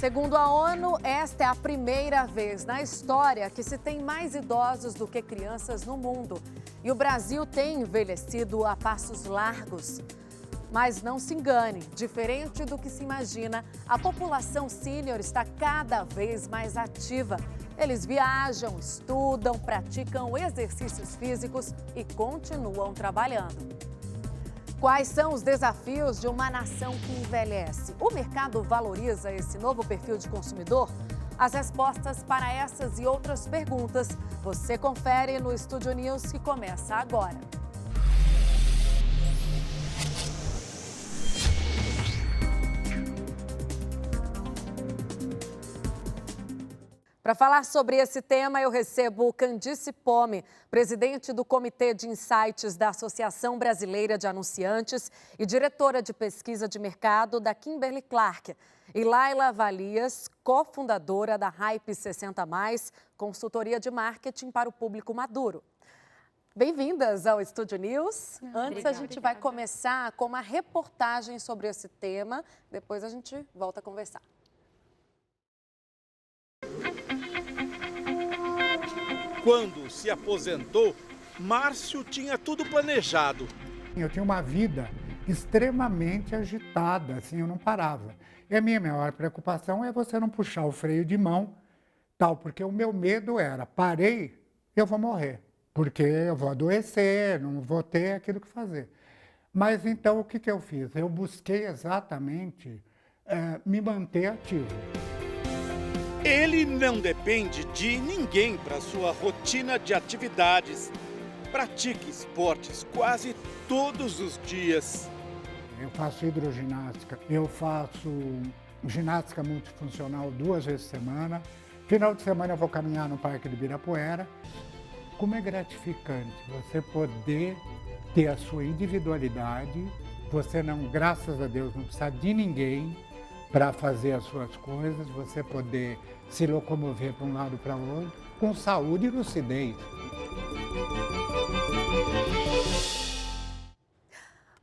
Segundo a ONU, esta é a primeira vez na história que se tem mais idosos do que crianças no mundo. E o Brasil tem envelhecido a passos largos. Mas não se engane, diferente do que se imagina, a população sênior está cada vez mais ativa. Eles viajam, estudam, praticam exercícios físicos e continuam trabalhando. Quais são os desafios de uma nação que envelhece? O mercado valoriza esse novo perfil de consumidor? As respostas para essas e outras perguntas você confere no Estúdio News, que começa agora. Para falar sobre esse tema, eu recebo Candice Pome, presidente do Comitê de Insights da Associação Brasileira de Anunciantes e diretora de pesquisa de mercado da Kimberly Clark. E Laila Valias, cofundadora da Hype 60+, consultoria de marketing para o público maduro. Bem-vindas ao Estúdio News. Antes, a gente vai começar com uma reportagem sobre esse tema, depois a gente volta a conversar. Quando se aposentou, Márcio tinha tudo planejado. Eu tinha uma vida extremamente agitada, assim, eu não parava. E a minha maior preocupação é você não puxar o freio de mão, tal, porque o meu medo era, parei, eu vou morrer, porque eu vou adoecer, não vou ter aquilo que fazer. Mas então, o que eu fiz? Eu busquei exatamente me manter ativo. Ele não depende de ninguém para sua rotina de atividades. Pratica esportes quase todos os dias. Eu faço hidroginástica, eu faço ginástica multifuncional 2 vezes por semana. Final de semana eu vou caminhar no Parque do Ibirapuera. Como é gratificante você poder ter a sua individualidade, você não, graças a Deus, não precisa de ninguém para fazer as suas coisas, você poder se locomover para um lado para o outro, com saúde e lucidez.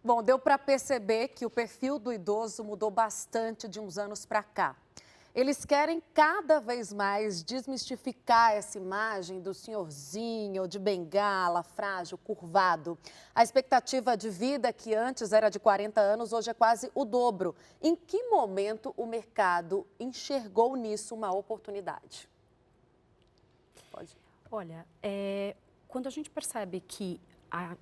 Bom, deu para perceber que o perfil do idoso mudou bastante de uns anos para cá. Eles querem cada vez mais desmistificar essa imagem do senhorzinho de bengala, frágil, curvado. A expectativa de vida, que antes era de 40 anos, hoje é quase o dobro. Em que momento o mercado enxergou nisso uma oportunidade? Pode. Olha, quando a gente percebe que a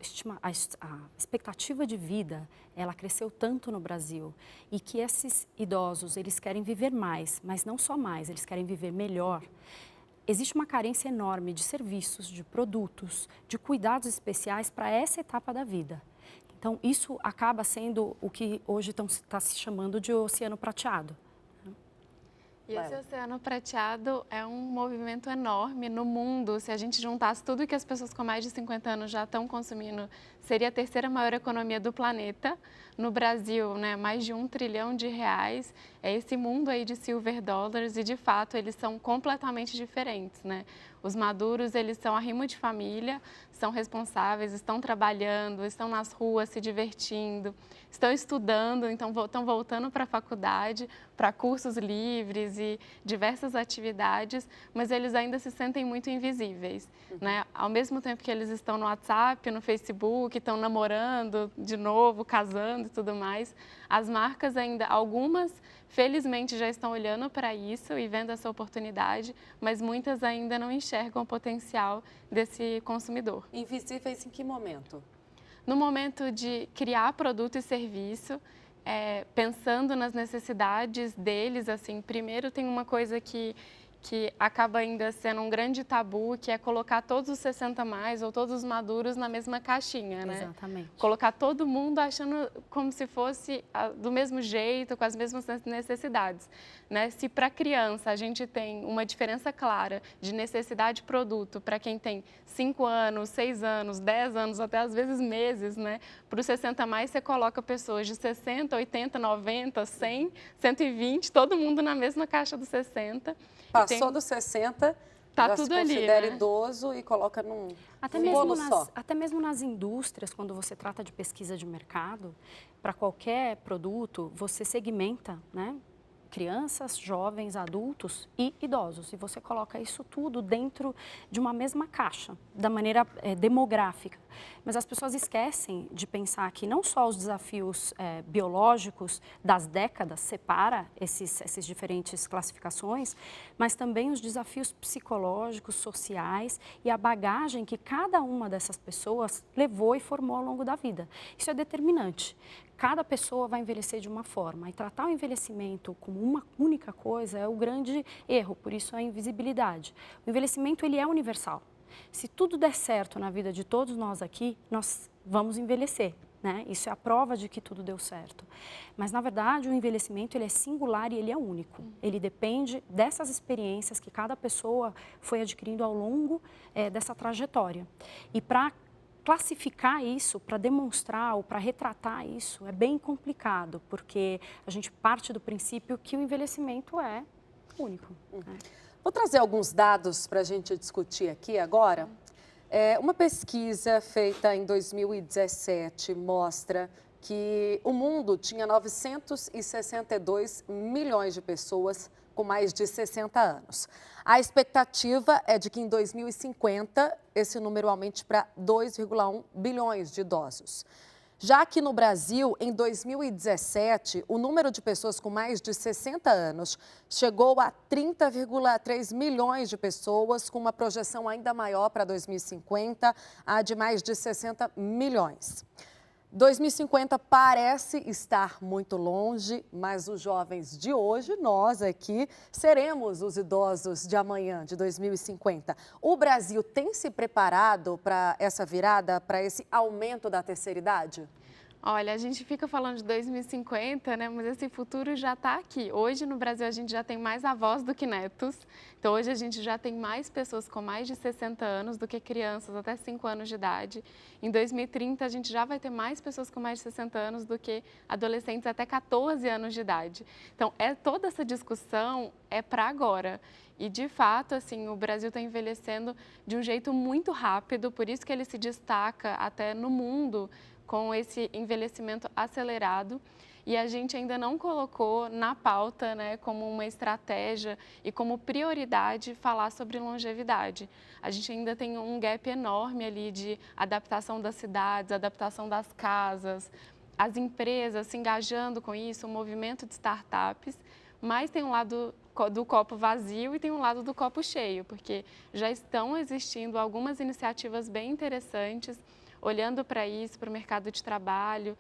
expectativa de vida, ela cresceu tanto no Brasil e que esses idosos, eles querem viver mais, mas não só mais, eles querem viver melhor. Existe uma carência enorme de serviços, de produtos, de cuidados especiais para essa etapa da vida. Então, isso acaba sendo o que hoje está se chamando de oceano prateado. E esse oceano prateado é um movimento enorme no mundo. Se a gente juntasse tudo que as pessoas com mais de 50 anos já estão consumindo, seria a terceira maior economia do planeta. No Brasil, né, mais de R$1 trilhão. É esse mundo aí de silver dollars e, de fato, eles são completamente diferentes, né? Os maduros, eles são arrimo de família, são responsáveis, estão trabalhando, estão nas ruas se divertindo, estão estudando, então estão voltando para a faculdade, para cursos livres e diversas atividades, mas eles ainda se sentem muito invisíveis, né? Ao mesmo tempo que eles estão no WhatsApp, no Facebook, estão namorando de novo, casando e tudo mais, as marcas ainda, algumas felizmente já estão olhando para isso e vendo essa oportunidade, mas muitas ainda não enxergam o potencial desse consumidor. Invisíveis em que momento? No momento de criar produto e serviço, pensando nas necessidades deles, assim, primeiro tem uma coisa que acaba ainda sendo um grande tabu, que é colocar todos os 60+, ou todos os maduros na mesma caixinha, né? Exatamente. Colocar todo mundo achando como se fosse do mesmo jeito, com as mesmas necessidades, né? Se para criança a gente tem uma diferença clara de necessidade de produto para quem tem 5 anos, 6 anos, 10 anos, até às vezes meses, né? Para os 60+, você coloca pessoas de 60, 80, 90, 100, 120, todo mundo na mesma caixa dos 60. Passou dos 60, tá já tudo se ali, considera né? idoso e coloca num Mesmo bolo só. até mesmo nas indústrias, quando você trata de pesquisa de mercado, para qualquer produto, você segmenta, né? crianças, jovens, adultos e idosos. E você coloca isso tudo dentro de uma mesma caixa, da maneira demográfica. Mas as pessoas esquecem de pensar que não só os desafios biológicos das décadas separa essas diferentes classificações, mas também os desafios psicológicos, sociais e a bagagem que cada uma dessas pessoas levou e formou ao longo da vida. Isso é determinante. Cada pessoa vai envelhecer de uma forma e tratar o envelhecimento como uma única coisa é o grande erro, por isso a invisibilidade. O envelhecimento ele é universal. Se tudo der certo na vida de todos nós aqui, nós vamos envelhecer, né? Isso é a prova de que tudo deu certo. Mas, na verdade, o envelhecimento ele é singular e ele é único. Ele depende dessas experiências que cada pessoa foi adquirindo ao longo dessa trajetória. E para classificar isso, para demonstrar ou para retratar isso, é bem complicado, porque a gente parte do princípio que o envelhecimento é único. Né? Vou trazer alguns dados para a gente discutir aqui agora. Uma pesquisa feita em 2017 mostra que o mundo tinha 962 milhões de pessoas com mais de 60 anos. A expectativa é de que em 2050 esse número aumente para 2,1 bilhões de idosos. Já que no Brasil, em 2017, o número de pessoas com mais de 60 anos chegou a 30,3 milhões de pessoas, com uma projeção ainda maior para 2050, a de mais de 60 milhões. 2050 parece estar muito longe, mas os jovens de hoje, nós aqui, seremos os idosos de amanhã, de 2050. O Brasil tem se preparado para essa virada, para esse aumento da terceira idade? Olha, a gente fica falando de 2050, né? Mas esse futuro já está aqui. Hoje no Brasil a gente já tem mais avós do que netos. Então hoje a gente já tem mais pessoas com mais de 60 anos do que crianças até 5 anos de idade. Em 2030 a gente já vai ter mais pessoas com mais de 60 anos do que adolescentes até 14 anos de idade. Então toda essa discussão é para agora. E, de fato, assim, o Brasil está envelhecendo de um jeito muito rápido, por isso que ele se destaca até no mundo com esse envelhecimento acelerado. E a gente ainda não colocou na pauta, né, como uma estratégia e como prioridade falar sobre longevidade. A gente ainda tem um gap enorme ali de adaptação das cidades, adaptação das casas, as empresas se engajando com isso, o movimento de startups, mas tem um lado do copo vazio e tem um lado do copo cheio, porque já estão existindo algumas iniciativas bem interessantes, olhando para isso, para o mercado de trabalho.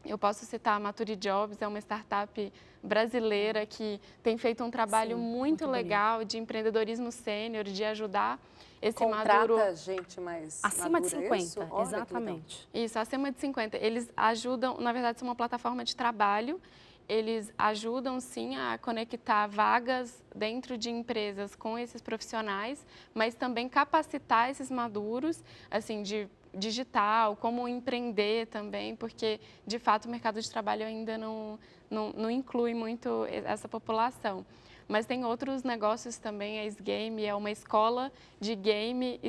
Eu posso citar a Maturi Jobs, é uma startup brasileira que tem feito um trabalho muito legal de empreendedorismo sênior, de ajudar esse maduro... Contrata gente mais acima de 50, isso? exatamente. Isso, acima de 50. Eles ajudam, na verdade, são uma plataforma de trabalho. Eles ajudam, sim, a conectar vagas dentro de empresas com esses profissionais, mas também capacitar esses maduros, assim, de digital, como empreender também, porque, de fato, o mercado de trabalho ainda não inclui muito essa população. Mas tem outros negócios também, a SGame é uma escola de game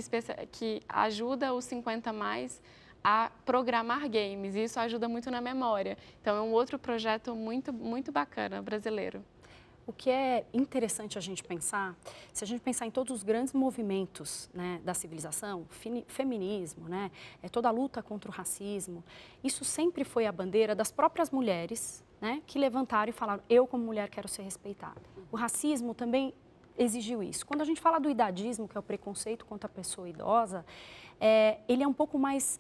que ajuda os 50 mais a programar games, e isso ajuda muito na memória. Então, é um outro projeto muito, muito bacana brasileiro. O que é interessante a gente pensar, se a gente pensar em todos os grandes movimentos, né, da civilização, feminismo, né, toda a luta contra o racismo, isso sempre foi a bandeira das próprias mulheres, né, que levantaram e falaram, eu como mulher quero ser respeitada. O racismo também exigiu isso. Quando a gente fala do idadismo, que é o preconceito contra a pessoa idosa, ele é um pouco mais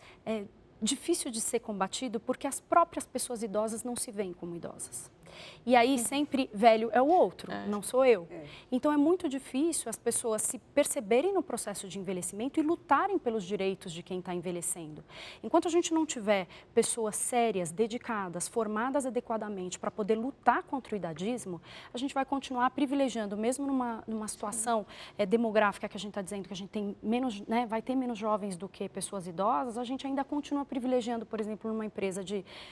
difícil de ser combatido porque as próprias pessoas idosas não se veem como idosas. E aí sempre velho é o outro, não sou eu. Então é muito difícil as pessoas se perceberem no processo de envelhecimento e lutarem pelos direitos de quem está envelhecendo. Enquanto a gente não tiver pessoas sérias, dedicadas, formadas adequadamente para poder lutar contra o idadismo, a gente vai continuar privilegiando, mesmo numa situação demográfica que a gente está dizendo que a gente tem menos, né, vai ter menos jovens do que pessoas idosas, a gente ainda continua privilegiando, por exemplo,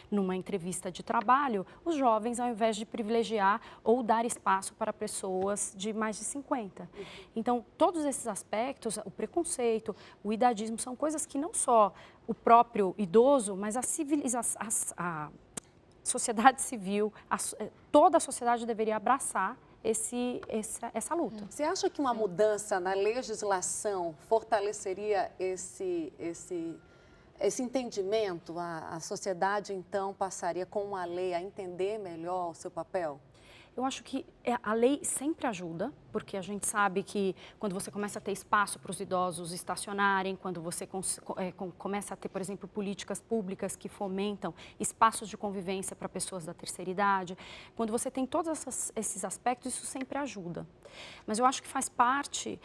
numa entrevista de trabalho, os jovens ao invés de privilegiar ou dar espaço para pessoas de mais de 50. Então, todos esses aspectos, o preconceito, o idadismo, são coisas que não só o próprio idoso, mas a sociedade civil, toda a sociedade deveria abraçar essa luta. Você acha que uma mudança na legislação fortaleceria esse entendimento? A sociedade, então, passaria com uma lei a entender melhor o seu papel? Eu acho que a lei sempre ajuda, porque a gente sabe que quando você começa a ter espaço para os idosos estacionarem, quando você começa a ter, por exemplo, políticas públicas que fomentam espaços de convivência para pessoas da terceira idade, quando você tem todos esses aspectos, isso sempre ajuda. Mas eu acho que faz parte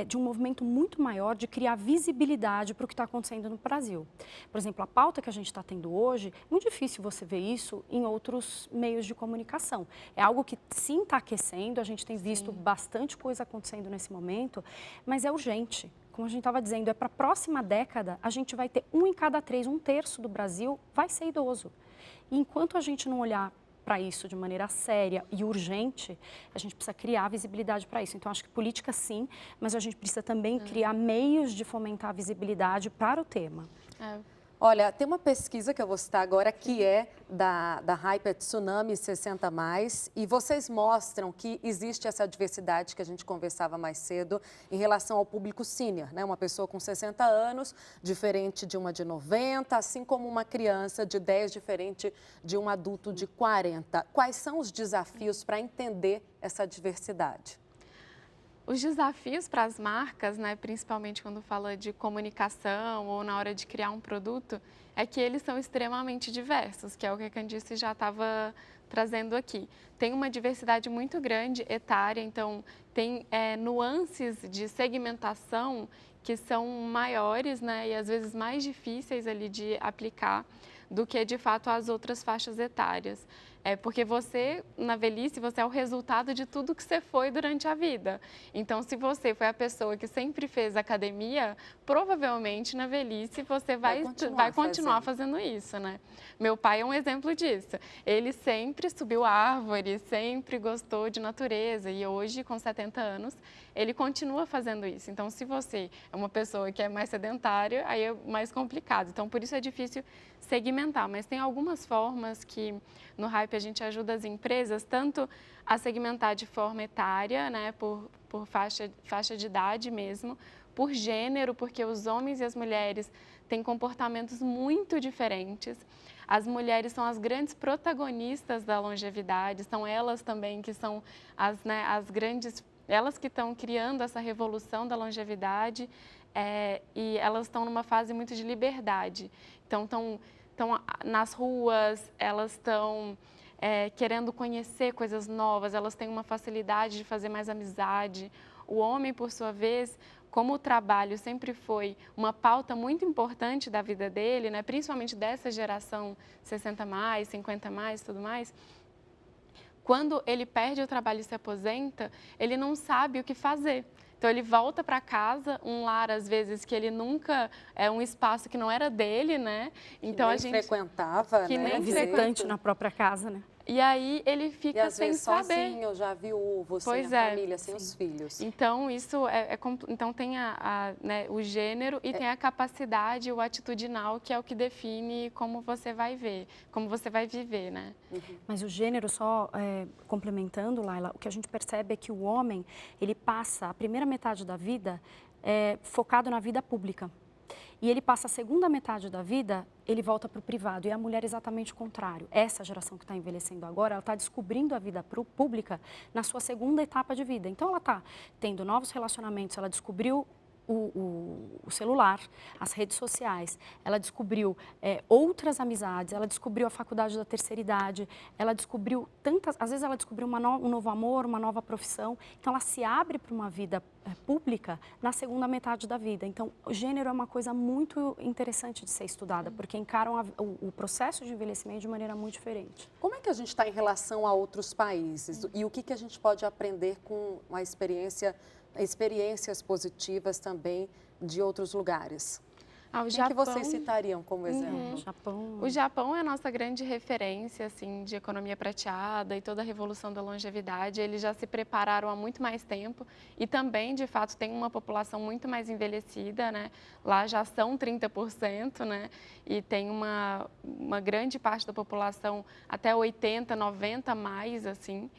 de um movimento muito maior de criar visibilidade para o que está acontecendo no Brasil. Por exemplo, a pauta que a gente está tendo hoje, muito difícil você ver isso em outros meios de comunicação. É algo que sim está aquecendo, a gente tem visto bastante coisa acontecendo nesse momento, mas é urgente. Como a gente estava dizendo, é para a próxima década, a gente vai ter 1 em cada 3, 1/3 do Brasil vai ser idoso. E enquanto a gente não olhar para isso de maneira séria e urgente, a gente precisa criar visibilidade para isso. Então, acho que política sim, mas a gente precisa também criar meios de fomentar a visibilidade para o tema. Olha, tem uma pesquisa que eu vou citar agora que é da Hyper Tsunami 60+, e vocês mostram que existe essa diversidade que a gente conversava mais cedo em relação ao público sênior, né? Uma pessoa com 60 anos, diferente de uma de 90, assim como uma criança de 10, diferente de um adulto de 40. Quais são os desafios para entender essa diversidade? Os desafios para as marcas, né, principalmente quando fala de comunicação ou na hora de criar um produto, é que eles são extremamente diversos, que é o que a Candice já estava trazendo aqui. Tem uma diversidade muito grande etária, então tem nuances de segmentação que são maiores, né, e às vezes mais difíceis ali de aplicar do que de fato as outras faixas etárias. Porque você, na velhice, você é o resultado de tudo que você foi durante a vida. Então, se você foi a pessoa que sempre fez academia, provavelmente na velhice você vai continuar fazendo isso, né? Meu pai é um exemplo disso. Ele sempre subiu árvore, sempre gostou de natureza e hoje, com 70 anos, ele continua fazendo isso. Então, se você é uma pessoa que é mais sedentária, aí é mais complicado. Então, por isso é difícil segmentar, mas tem algumas formas que no Hype a gente ajuda as empresas tanto a segmentar de forma etária, né, por faixa de idade mesmo, por gênero, porque os homens e as mulheres têm comportamentos muito diferentes. As mulheres são as grandes protagonistas da longevidade, são elas também que são as grandes, elas que estão criando essa revolução da longevidade e elas estão numa fase muito de liberdade. Então, estão nas ruas, elas estão querendo conhecer coisas novas, elas têm uma facilidade de fazer mais amizade. O homem, por sua vez, como o trabalho sempre foi uma pauta muito importante da vida dele, né, principalmente dessa geração 60+, 50+, tudo mais, quando ele perde o trabalho e se aposenta, ele não sabe o que fazer. Então, ele volta para casa, um lar, às vezes, que ele nunca... É um espaço que não era dele, né? Então, a gente frequentava, que né? nem visitante na própria casa, né? E aí, ele fica sem saber. Sozinho, já viúvo, sem a família, sem os filhos. Então, isso então tem né, o gênero e tem a capacidade, o atitudinal, que é o que define como você vai ver, como você vai viver, né? Mas o gênero, só complementando, Laila, o que a gente percebe é que o homem, ele passa a primeira metade da vida focado na vida pública. E ele passa a segunda metade da vida, ele volta para o privado. E a mulher é exatamente o contrário. Essa geração que está envelhecendo agora, ela está descobrindo a vida pública na sua segunda etapa de vida. Então, ela está tendo novos relacionamentos, ela descobriu o celular, as redes sociais, ela descobriu outras amizades, ela descobriu a faculdade da terceira idade, ela descobriu às vezes ela descobriu um novo amor, uma nova profissão, então ela se abre para uma vida pública na segunda metade da vida. Então, o gênero é uma coisa muito interessante de ser estudada, porque encaram o processo de envelhecimento de maneira muito diferente. Como é que a gente está em relação a outros países? E o que a gente pode aprender com a experiências positivas também de outros lugares? Quem que vocês citariam como exemplo? O Japão é a nossa grande referência assim, de economia prateada e toda a revolução da longevidade. Eles já se prepararam há muito mais tempo e também, de fato, tem uma população muito mais envelhecida, né? Lá já são 30%, né? E tem uma grande parte da população até 80, 90 mais, assim.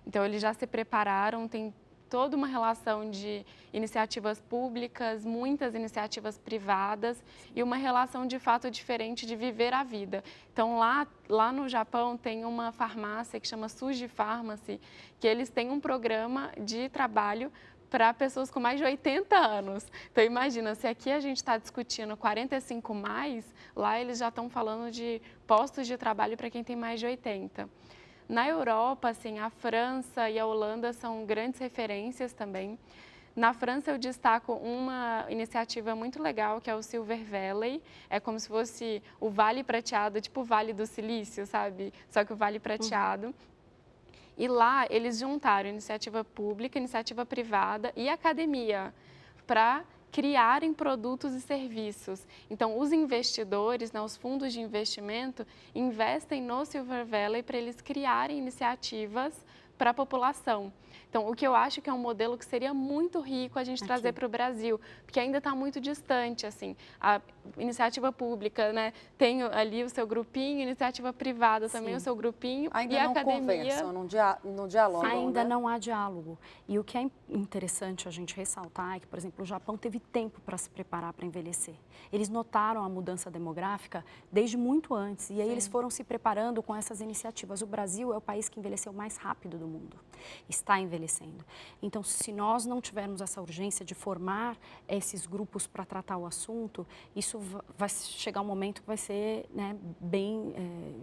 Então, eles já se prepararam, tem toda uma relação de iniciativas públicas, muitas iniciativas privadas e uma relação de fato diferente de viver a vida. Então, lá no Japão tem uma farmácia que chama Suji Pharmacy, que eles têm um programa de trabalho para pessoas com mais de 80 anos. Então, imagina, se aqui a gente está discutindo 45 mais, lá eles já estão falando de postos de trabalho para quem tem mais de 80. Na Europa, assim, a França e a Holanda são grandes referências também. Na França, eu destaco uma iniciativa muito legal, que é o Silver Valley. É como se fosse o Vale Prateado, tipo o Vale do Silício, sabe? Só que o Vale Prateado. E lá, eles juntaram iniciativa pública, iniciativa privada e academia para criarem produtos e serviços. Então, os investidores, né, os fundos de investimento, investem no Silver Valley para eles criarem iniciativas para a população. Então, o que eu acho que é um modelo que seria muito rico a gente trazer para o Brasil, porque ainda está muito distante, assim. A iniciativa pública, né, tem ali o seu grupinho, iniciativa privada também o seu grupinho, ainda e a não academia... conversam, não dialogam, ainda né? não há diálogo. E o que é interessante a gente ressaltar é que, por exemplo, o Japão teve tempo para se preparar para envelhecer. Eles notaram a mudança demográfica desde muito antes, e aí eles foram se preparando com essas iniciativas. O Brasil é o país que envelheceu mais rápido do mundo, está envelhecendo. Então, se nós não tivermos essa urgência de formar esses grupos para tratar o assunto, isso vai chegar um momento que vai ser, né, bem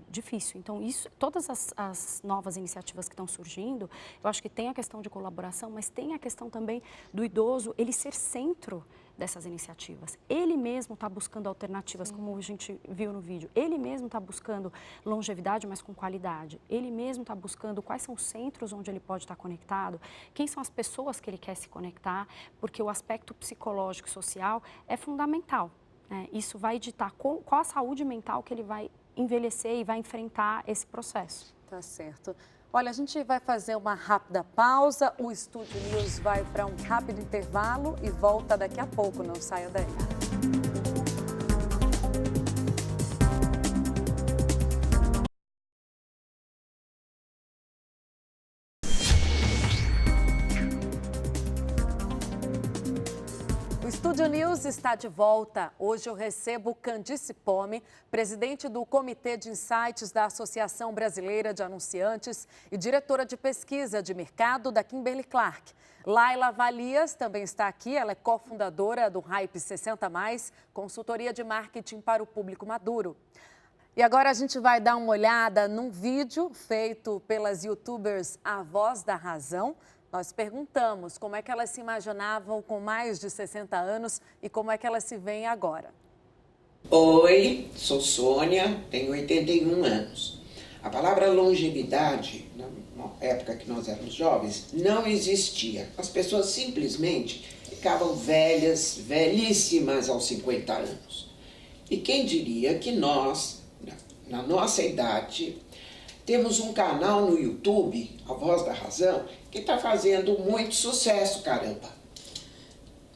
difícil. Então, todas as novas iniciativas que estão surgindo, eu acho que tem a questão de colaboração, mas tem a questão também do idoso, ele ser centro dessas iniciativas. Ele mesmo está buscando alternativas, como a gente viu no vídeo. Ele mesmo está buscando longevidade, mas com qualidade. Ele mesmo está buscando quais são os centros onde ele pode estar conectado, quem são as pessoas que ele quer se conectar, porque o aspecto psicológico e social é fundamental, né? Isso vai ditar qual a saúde mental que ele vai envelhecer e vai enfrentar esse processo. Tá certo. Olha, a gente vai fazer uma rápida pausa, o Estúdio News vai para um rápido intervalo e volta daqui a pouco, não saia daí. O Estúdio News está de volta. Hoje eu recebo Candice Pomme, presidente do Comitê de Insights da Associação Brasileira de Anunciantes e diretora de pesquisa de mercado da Kimberly-Clark. Laila Valias também está aqui, ela é cofundadora do Hype 60+, consultoria de marketing para o público maduro. E agora a gente vai dar uma olhada num vídeo feito pelas youtubers A Voz da Razão. Nós perguntamos como é que elas se imaginavam com mais de 60 anos e como é que elas se veem agora. Oi, sou Sônia, tenho 81 anos. A palavra longevidade, na época que nós éramos jovens, não existia. As pessoas simplesmente ficavam velhas, velhíssimas aos 50 anos. E quem diria que nós, na nossa idade, temos um canal no YouTube, A Voz da Razão, que está fazendo muito sucesso, caramba.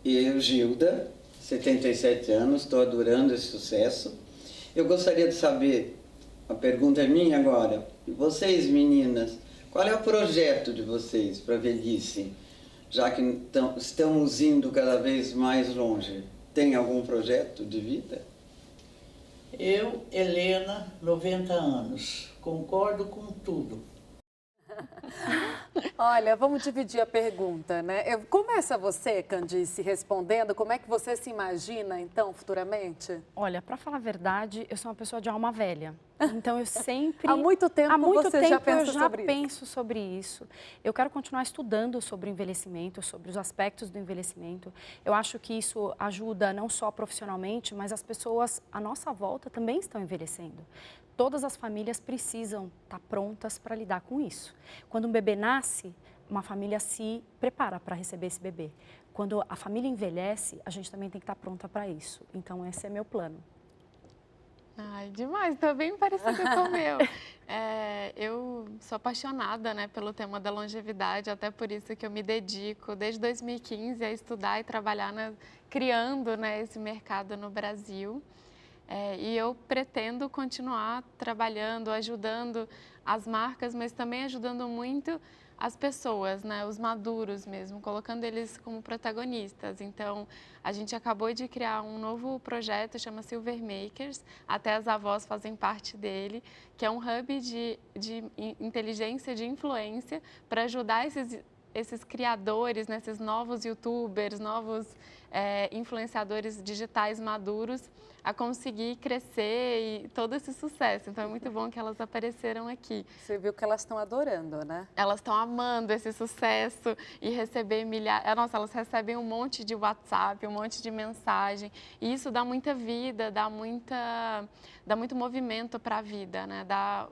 E eu, Gilda, 77 anos, estou adorando esse sucesso. Eu gostaria de saber, a pergunta é minha agora, e vocês meninas, qual é o projeto de vocês para a velhice? Já que estamos indo cada vez mais longe, tem algum projeto de vida? Eu, Helena, 90 anos, concordo com tudo. Olha, vamos dividir a pergunta, né? Começa você, Candice, respondendo. Como é que você se imagina, então, futuramente? Olha, para falar a verdade, eu sou uma pessoa de alma velha. Então, eu sempre... Há muito tempo você já pensa sobre isso? penso sobre isso. Eu quero continuar estudando sobre o envelhecimento, sobre os aspectos do envelhecimento. Eu acho que isso ajuda não só profissionalmente, mas as pessoas à nossa volta também estão envelhecendo. Todas as famílias precisam estar prontas para lidar com isso. Quando um bebê nasce, uma família se prepara para receber esse bebê. Quando a família envelhece, a gente também tem que estar pronta para isso. Então, esse é meu plano. Ai, demais, tá bem parecido com o meu. Eu sou apaixonada, né, pelo tema da longevidade, até por isso que eu me dedico desde 2015 a estudar e trabalhar criando, né, esse mercado no Brasil. E eu pretendo continuar trabalhando, ajudando as marcas, mas também ajudando muito as pessoas, né, os maduros mesmo, colocando eles como protagonistas. Então, a gente acabou de criar um novo projeto, chama Silver Makers, até as avós fazem parte dele, que é um hub de inteligência, de influência, para ajudar esses criadores, né, esses novos youtubers, novos influenciadores digitais maduros a conseguir crescer e todo esse sucesso. Então, é muito bom que elas apareceram aqui. Você viu que elas estão adorando, né? Elas estão amando esse sucesso e receber milhares... Nossa, elas recebem um monte de WhatsApp, um monte de mensagem. E isso dá muita vida, dá muito movimento para a vida, né? Dá,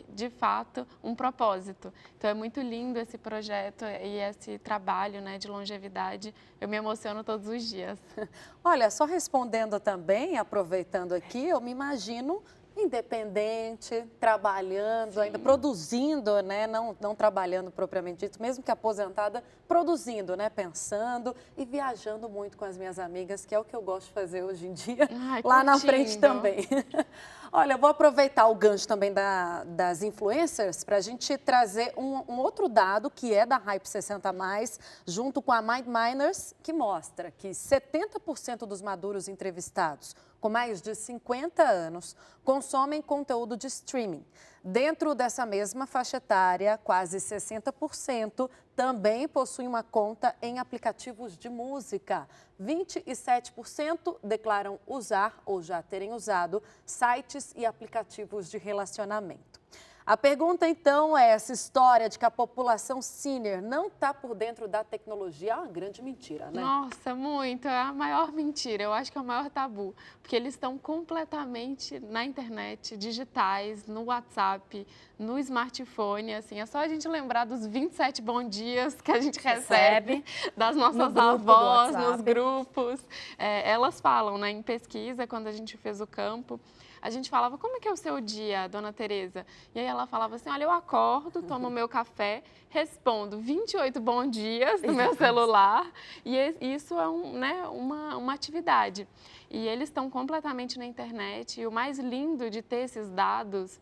de fato, um propósito. Então, é muito lindo esse projeto e esse trabalho, né, de longevidade. Eu me emociono todos os dias. Olha, só respondendo também, aproveitando aqui, eu me imagino independente, trabalhando, ainda produzindo, né? Não trabalhando propriamente dito, mesmo que aposentada, produzindo, né? Pensando e viajando muito com as minhas amigas, que é o que eu gosto de fazer hoje em dia, lá na frente também. Olha, eu vou aproveitar o gancho também das influencers para a gente trazer um outro dado que é da Hype 60+, junto com a MindMiners, que mostra que 70% dos maduros entrevistados com mais de 50 anos consomem conteúdo de streaming. Dentro dessa mesma faixa etária, quase 60% também possuem uma conta em aplicativos de música. 27% declaram usar ou já terem usado sites e aplicativos de relacionamento. A pergunta, então, é essa história de que a população sênior não está por dentro da tecnologia é uma grande mentira, né? Nossa, muito. É a maior mentira. Eu acho que é o maior tabu. Porque eles estão completamente na internet, digitais, no WhatsApp, no smartphone. Assim, é só a gente lembrar dos 27 bom dias que a gente recebe das nossas avós, nos grupos. Elas falam, né, em pesquisa, quando a gente fez o campo, a gente falava, como é que é o seu dia, dona Tereza? E aí ela falava assim, olha, eu acordo, tomo meu café, respondo 28 bom dias no meu celular, e isso é uma atividade. E eles estão completamente na internet, e o mais lindo de ter esses dados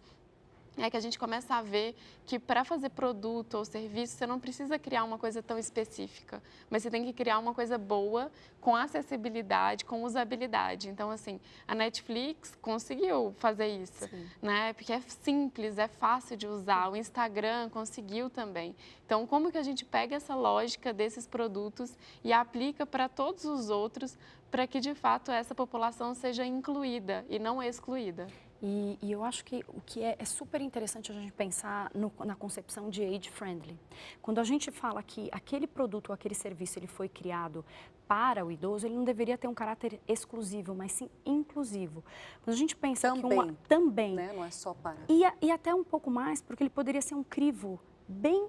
é que a gente começa a ver que para fazer produto ou serviço, você não precisa criar uma coisa tão específica, mas você tem que criar uma coisa boa, com acessibilidade, com usabilidade. Então, assim, a Netflix conseguiu fazer isso, né? Porque é simples, é fácil de usar. O Instagram conseguiu também. Então, como que a gente pega essa lógica desses produtos e aplica para todos os outros, para que, de fato, essa população seja incluída e não excluída? E eu acho que o que é super interessante a gente pensar na concepção de age-friendly. Quando a gente fala que aquele produto ou aquele serviço ele foi criado para o idoso, ele não deveria ter um caráter exclusivo, mas sim inclusivo. Quando a gente pensa que também, né? Não é só para... E até um pouco mais, porque ele poderia ser um crivo bem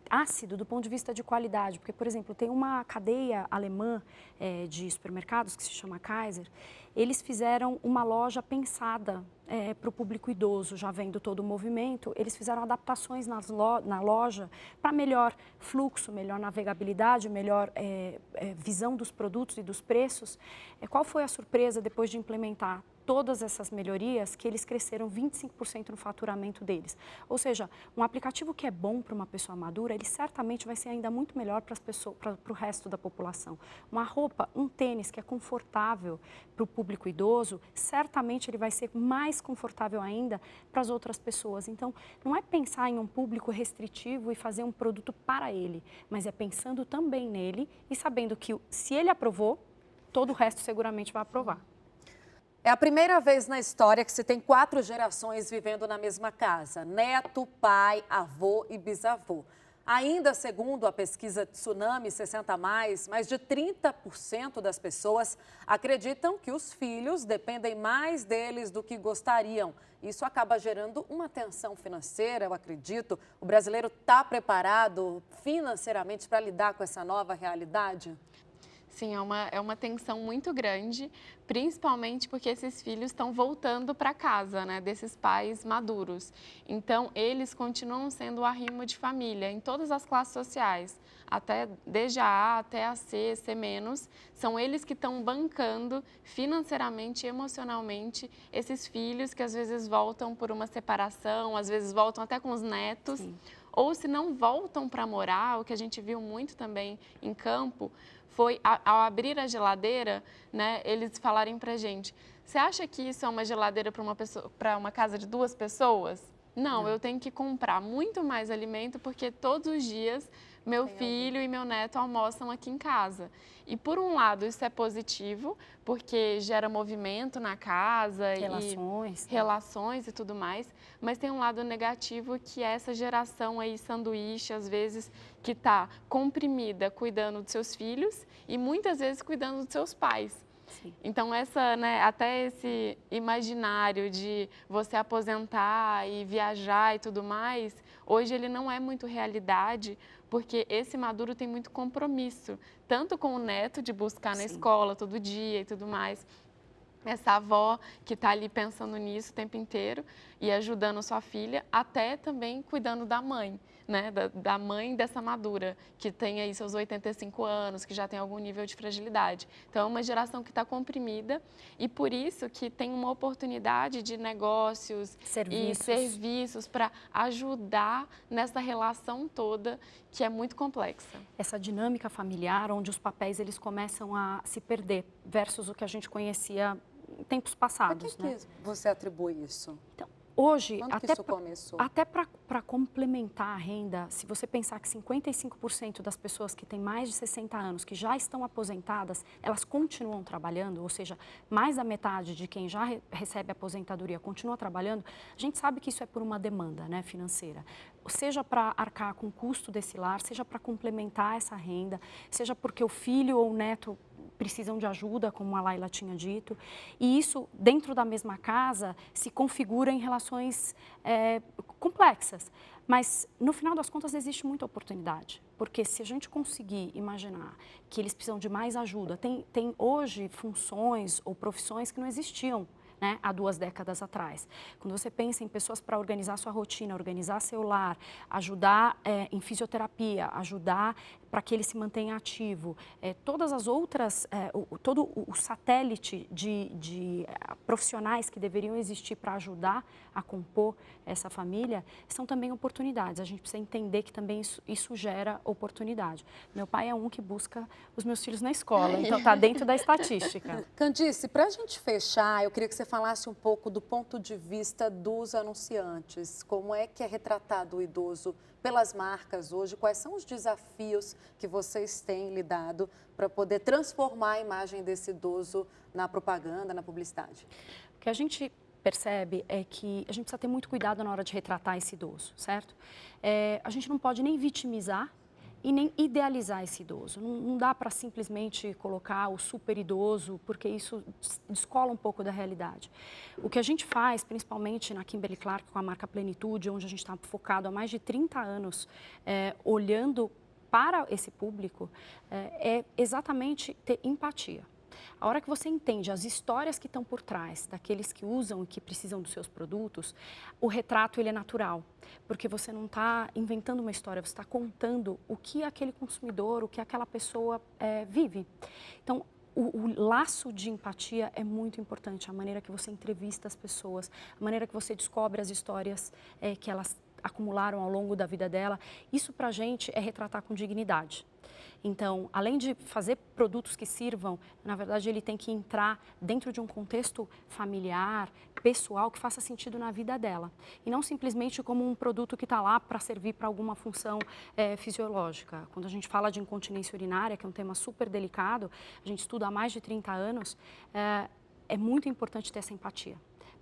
ácido do ponto de vista de qualidade, porque, por exemplo, tem uma cadeia alemã de supermercados que se chama Kaiser. Eles fizeram uma loja pensada para o público idoso, já vendo todo o movimento. Eles fizeram adaptações na loja para melhor fluxo, melhor navegabilidade, melhor visão dos produtos e dos preços. Qual foi a surpresa depois de implementar todas essas melhorias, que eles cresceram 25% no faturamento deles? Ou seja, um aplicativo que é bom para uma pessoa madura, ele certamente vai ser ainda muito melhor para o resto da população. Uma roupa, um tênis que é confortável para o público idoso, certamente ele vai ser mais confortável ainda para as outras pessoas. Então, não é pensar em um público restritivo e fazer um produto para ele, mas é pensando também nele e sabendo que se ele aprovou, todo o resto seguramente vai aprovar. É a primeira vez na história que se tem 4 gerações vivendo na mesma casa: neto, pai, avô e bisavô. Ainda segundo a pesquisa Tsunami 60+, mais de 30% das pessoas acreditam que os filhos dependem mais deles do que gostariam. Isso acaba gerando uma tensão financeira, eu acredito. O brasileiro está preparado financeiramente para lidar com essa nova realidade? Sim, é uma tensão muito grande, principalmente porque esses filhos estão voltando para casa, né, desses pais maduros. Então, eles continuam sendo o arrimo de família em todas as classes sociais, desde a A até a C, C-, são eles que estão bancando financeiramente e emocionalmente esses filhos que às vezes voltam por uma separação, às vezes voltam até com os netos. Sim. Ou se não voltam para morar, o que a gente viu muito também em campo, foi ao abrir a geladeira, né, eles falarem para a gente, você acha que isso é uma geladeira para uma casa de 2 pessoas? Não, eu tenho que comprar muito mais alimento porque todos os dias meu filho e meu neto almoçam aqui em casa. E por um lado isso é positivo, porque gera movimento na casa, relações e tudo mais, mas tem um lado negativo que é essa geração aí sanduíche, às vezes, que está comprimida cuidando dos seus filhos e muitas vezes cuidando dos seus pais. Sim. Então, até esse imaginário de você aposentar e viajar e tudo mais, hoje ele não é muito realidade, porque esse maduro tem muito compromisso, tanto com o neto de buscar na escola todo dia e tudo mais, essa avó que está ali pensando nisso o tempo inteiro e ajudando sua filha, até também cuidando da mãe, né? Da mãe dessa madura, que tem aí seus 85 anos, que já tem algum nível de fragilidade. Então, é uma geração que está comprimida e por isso que tem uma oportunidade de negócios e serviços para ajudar nessa relação toda que é muito complexa. Essa dinâmica familiar, onde os papéis eles começam a se perder, versus o que a gente conhecia em tempos passados. Por que você atribui isso? Então, hoje, quando que isso começou? Até para complementar a renda, se você pensar que 55% das pessoas que têm mais de 60 anos, que já estão aposentadas, elas continuam trabalhando, ou seja, mais da metade de quem já recebe aposentadoria continua trabalhando, a gente sabe que isso é por uma demanda, né, financeira. Seja para arcar com o custo desse lar, seja para complementar essa renda, seja porque o filho ou o neto precisam de ajuda, como a Laila tinha dito, e isso, dentro da mesma casa, se configura em relações complexas. Mas, no final das contas, existe muita oportunidade, porque se a gente conseguir imaginar que eles precisam de mais ajuda, tem hoje funções ou profissões que não existiam, né, há 2 décadas atrás. Quando você pensa em pessoas para organizar sua rotina, organizar seu lar, ajudar em fisioterapia, ajudar para que ele se mantenha ativo, todas as outras, todo o satélite de profissionais que deveriam existir para ajudar a compor essa família, são também oportunidades. A gente precisa entender que também isso gera oportunidade. Meu pai é um que busca os meus filhos na escola, então está dentro da estatística. Candice, para a gente fechar, eu queria que você falasse um pouco do ponto de vista dos anunciantes. Como é que é retratado o idoso pelas marcas hoje? Quais são os desafios que vocês têm lidado para poder transformar a imagem desse idoso na propaganda, na publicidade? O que a gente percebe é que a gente precisa ter muito cuidado na hora de retratar esse idoso, certo? A gente não pode nem vitimizar e nem idealizar esse idoso. Não dá para simplesmente colocar o super idoso, porque isso descola um pouco da realidade. O que a gente faz, principalmente na Kimberly Clark, com a marca Plenitude, onde a gente está focado há mais de 30 anos, olhando para esse público, é exatamente ter empatia. A hora que você entende as histórias que estão por trás daqueles que usam e que precisam dos seus produtos, o retrato ele é natural, porque você não está inventando uma história, você está contando o que aquele consumidor, o que aquela pessoa vive. Então, o laço de empatia é muito importante, a maneira que você entrevista as pessoas, a maneira que você descobre as histórias que elas acumularam ao longo da vida dela. Isso, para a gente, é retratar com dignidade. Então, além de fazer produtos que sirvam, na verdade, ele tem que entrar dentro de um contexto familiar, pessoal, que faça sentido na vida dela. E não simplesmente como um produto que está lá para servir para alguma função fisiológica. Quando a gente fala de incontinência urinária, que é um tema super delicado, a gente estuda há mais de 30 anos, é muito importante ter essa empatia.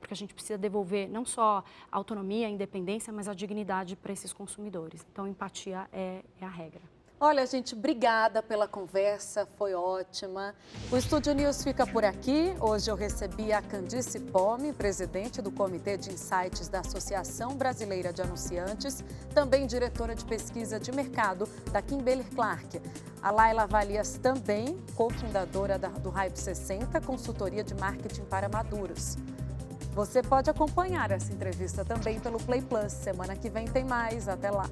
porque a gente precisa devolver não só a autonomia, a independência, mas a dignidade para esses consumidores. Então, empatia é a regra. Olha, gente, obrigada pela conversa, foi ótima. O Estúdio News fica por aqui. Hoje eu recebi a Candice Pomme, presidente do Comitê de Insights da Associação Brasileira de Anunciantes, também diretora de pesquisa de mercado da Kimberly-Clark. A Laila Valias também, cofundadora do Hype 60, consultoria de marketing para maduros. Você pode acompanhar essa entrevista também pelo Play Plus. Semana que vem tem mais. Até lá.